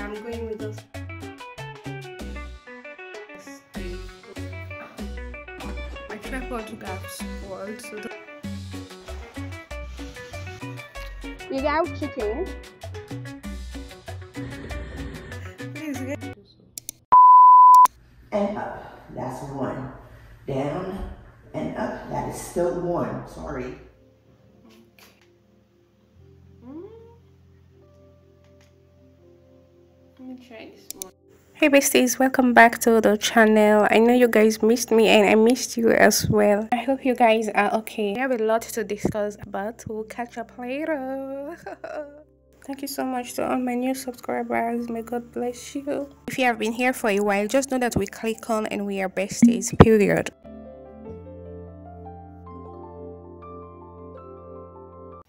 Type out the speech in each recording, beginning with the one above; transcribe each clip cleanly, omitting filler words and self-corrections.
I'm going with this. My tripod got spoiled, so you got chicken. Please get And up, that's one. Down and up, that is still one. Sorry. Let me try this one. Hey besties, welcome back to the channel. I know you guys missed me and I missed you as well. I hope you guys are okay. We have a lot to discuss, but we'll catch up later. Thank you so much to all my new subscribers. May God bless you. If you have been here for a while, just know that we click on and we are besties, period.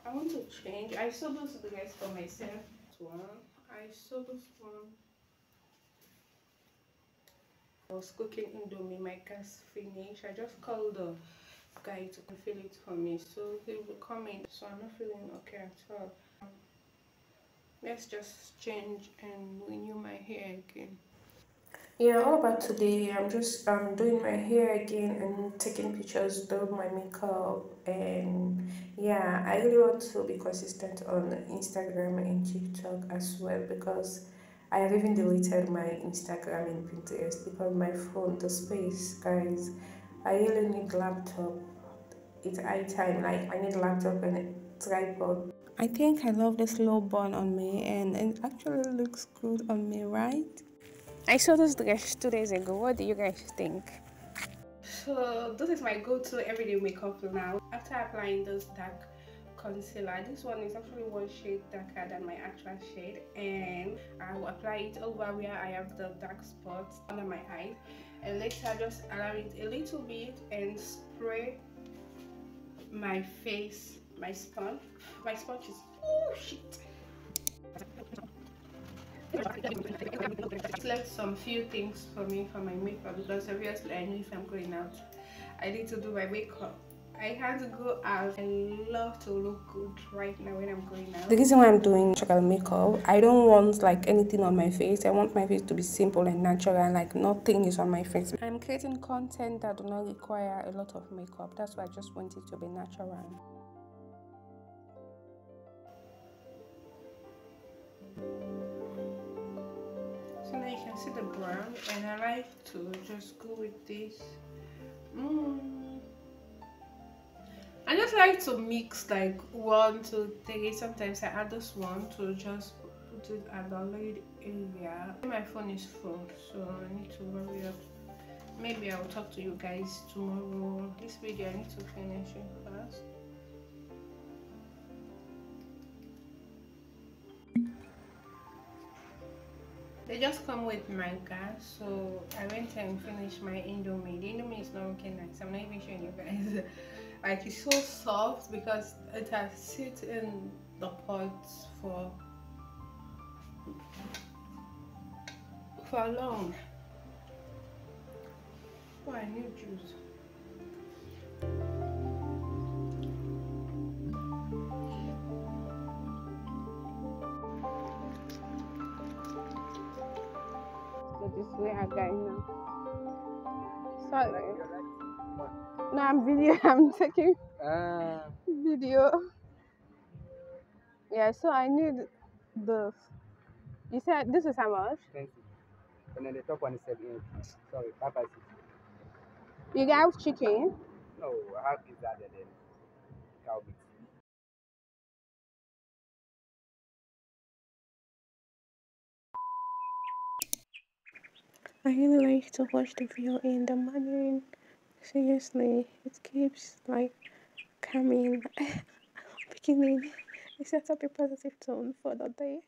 I want to change. I saw those guys for myself. I saw this one. I was cooking indomie, my gas finished. I just called the guy to fill it for me, so he will come in. So I'm not feeling okay at all. Let's just change and renew my hair again. Yeah, all about today. I'm just doing my hair again and taking pictures, doing my makeup, and yeah, I really want to be consistent on Instagram and TikTok as well because I have even deleted my Instagram and Pinterest because my phone, the space, guys. I really need laptop. It's high time. Like I need laptop and a tripod. I think I love this low bun on me, and it actually looks good on me, right? I saw this dress 2 days ago. What do you guys think? So this is my go-to everyday makeup now. After applying this dark concealer, this one is actually one shade darker than my actual shade, and I will apply it over where I have the dark spots under my eyes, and later just allow it a little bit and spray my face, my sponge. My sponge is oh shit. Left some few things for me for my makeup because obviously I know if I'm going out I need to do my makeup. I had to go out. I love to look good right now when I'm going out. The reason why I'm doing natural makeup, I don't want like anything on my face. I want my face to be simple and natural, and like nothing is on my face. I'm creating content that do not require a lot of makeup. That's why I just want it to be natural. So now you can see the brown, and I like to just go with this. I just like to mix like 1, 2, 3. Sometimes I add this one to just put it at the lid area. My phone is full, so I need to hurry up. Maybe I'll talk to you guys tomorrow. This video I need to finish it first. They just come with my gas, so I went and finished my indomie. The indomie is not looking nice. I'm not even showing you guys. Like it's so soft because it has sit in the pot for long. Oh, I need juice. So this way I got now. Sorry. No, I'm video. I'm taking video. Yeah, so I need this. You said this is how much? 20. And then the top one is 7. Sorry, 5 by 6. You got chicken? No, I have pizza and then cow meat. I really like to watch the video in the morning. Seriously, it keeps like coming, beginning. It sets up a positive tone for the day.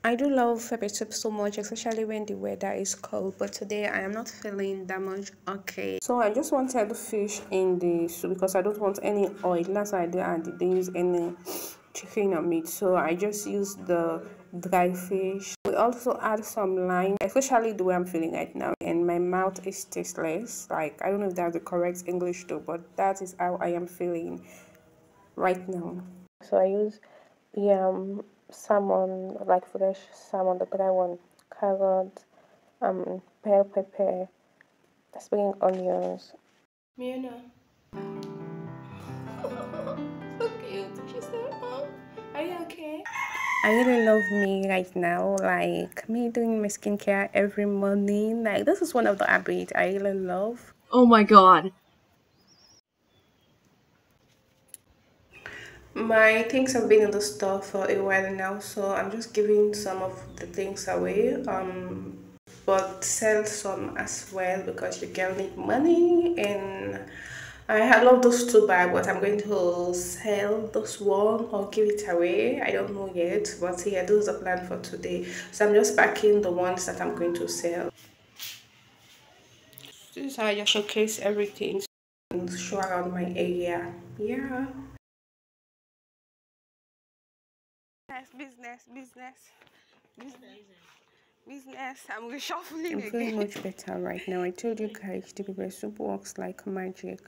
I do love pepper soup so much, especially when the weather is cold. But today I am not feeling that much okay. So I just wanted fish in the soup because I don't want any oil. That's why I didn't use any chicken or meat. So I just used the dry fish. We also add some lime, especially the way I'm feeling right now. And my mouth is tasteless. Like I don't know if that's the correct English though, but that is how I am feeling right now. So I use salmon, like fresh salmon, the dry one, carrot, bell pepper, spring onions. Miana. So cute. She said, "Oh, are you okay?" I really love me right now, like me doing my skincare every morning. Like this is one of the habits I really love. Oh my god. My things have been in the store for a while now, so I'm just giving some of the things away. But sell some as well because you girl need money, and I love those two bags, but I'm going to sell this one or give it away. I don't know yet, but yeah, those are the plan for today. So I'm just packing the ones that I'm going to sell. This is how I just showcase everything and show around my area. Yeah. Business, business, business, business. I'm reshuffling. I'm feeling much better right now. I told you guys the pepper soup works like magic.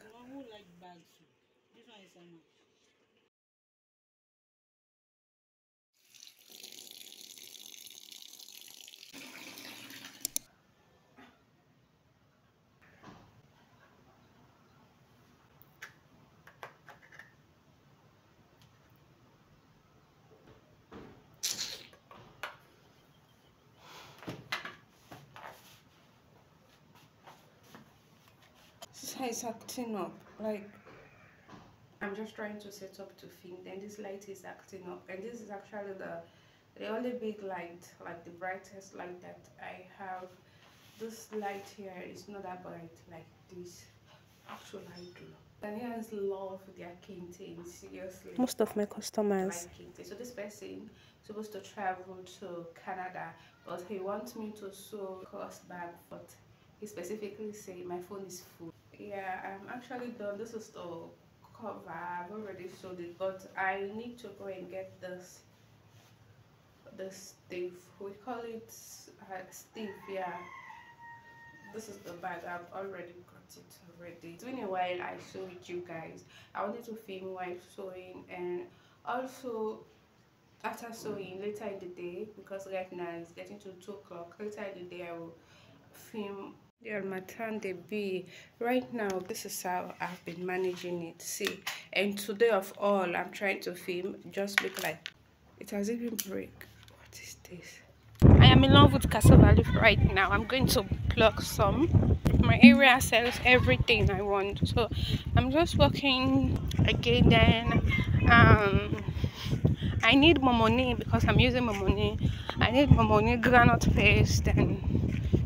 This is acting up. Like I'm just trying to set up to film. Then this light is acting up, and this is actually the only big light, like the brightest light that I have. This light here is not that bright like this actual light do. Ghanaians love their kente, seriously. Most of my customers like kente. So this person is supposed to travel to Canada, but he wants me to sew cross bag, but he specifically say my phone is full. Yeah, I'm actually done. This is the cover. I've already sewed it, but I need to go and get this stiff. We call it stiff. Yeah, this is the bag. I've already got it already. It's been a while I sew with you guys. I wanted to film while sewing, and also after sewing later in the day, because right now it's getting to 2 o'clock. Later in the day I will film the Almatan de be. Right now this is how I've been managing it. See, and today of all I'm trying to film just look like it has even break. What is this? I am in love with cassava leaf right now. I'm going to pluck some. My area sells everything I want, so I'm just working again. Then I need more money because I'm using more money. I need more money, granite paste, and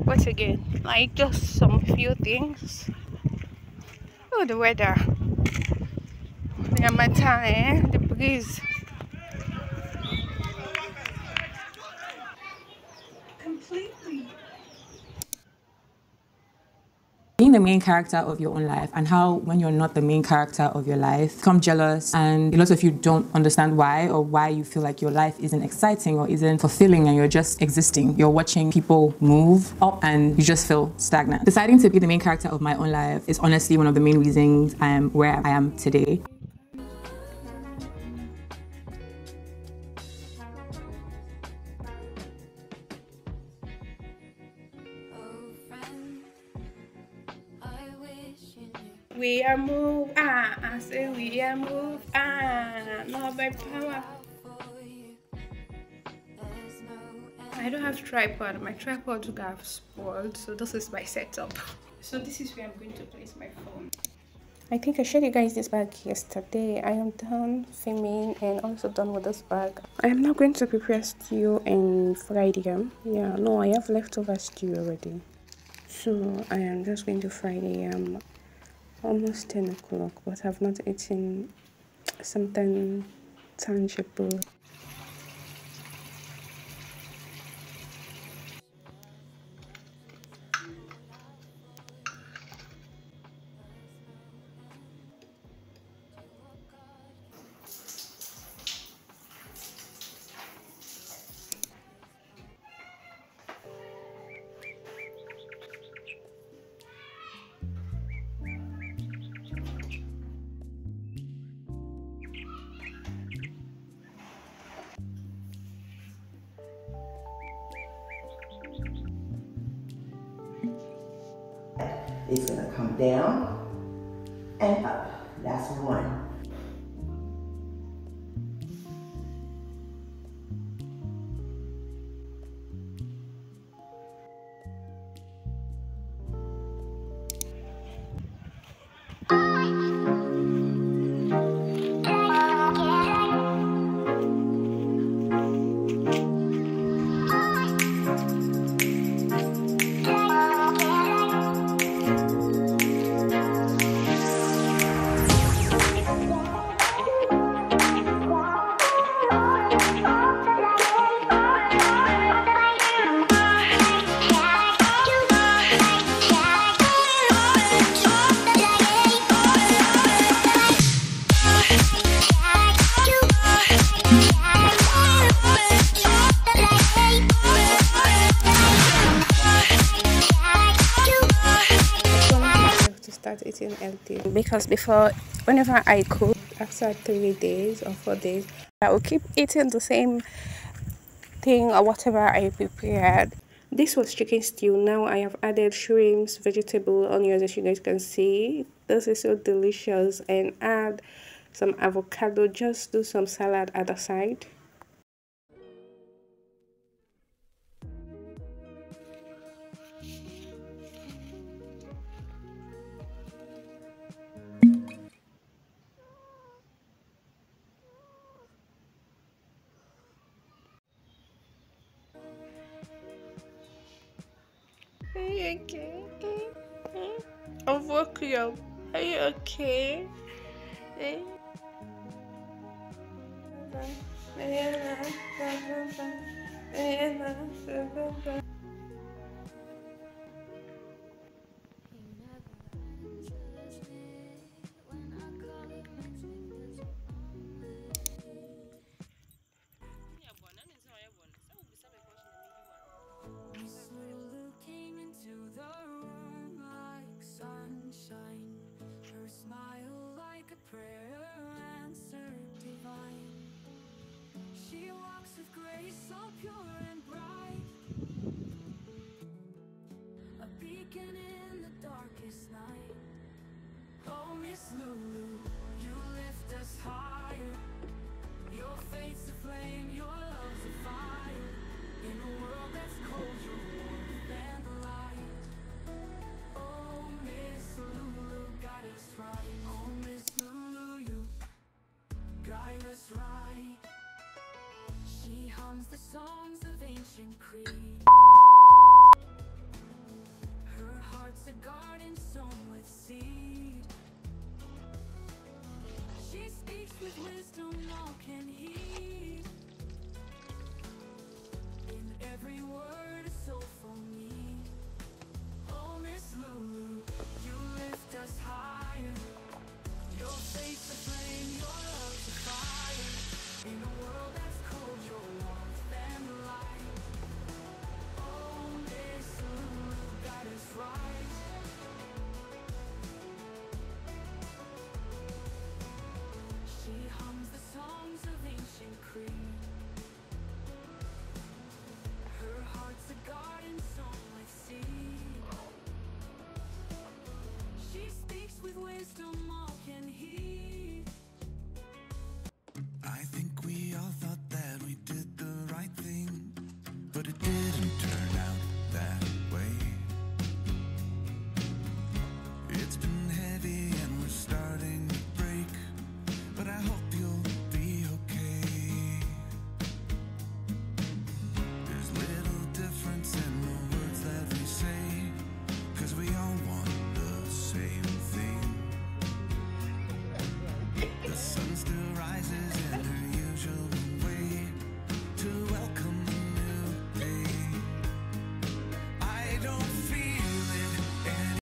what again? Like just some few things. Oh, the weather. The Amata, the breeze. Being the main character of your own life, and how when you're not the main character of your life, become jealous, and a lot of you don't understand why, or why you feel like your life isn't exciting or isn't fulfilling, and you're just existing. You're watching people move up and you just feel stagnant. Deciding to be the main character of my own life is honestly one of the main reasons I am where I am today. We are moved, I say we are moved, not by power. I don't have tripod. My tripod would have spoiled, so this is my setup. So this is where I'm going to place my phone. I think I showed you guys this bag yesterday. I am done filming and also done with this bag. I am now going to prepare stew and fried yam. Yeah, no, I have leftover stew already. So I am just going to fry the yam. Almost 10 o'clock, but I've not eaten something tangible. It's gonna come down and up. That's one. Start eating healthy, because before, whenever I cook, after 3 days or 4 days, I will keep eating the same thing or whatever I prepared. This was chicken stew. Now I have added shrimps, vegetable, onions, as you guys can see. This is so delicious. And add some avocado. Just do some salad at the side. Are you okay? I woke you up. Are you okay? She hums the songs of ancient Crete. Her heart's a garden sown with seed. She speaks with wisdom all can heed. In every word a soulful need. Oh, Miss Lulu, you lift us higher. Your faith's a flame, your love's a fire. In a world that's cold, your warmth and light. Oh, Miss Lulu, guide us right. She hums the songs of ancient Crete. Her heart's a garden sown with seed. She speaks with wisdom all can heed. I think we all thought that we did the right thing, but it didn't.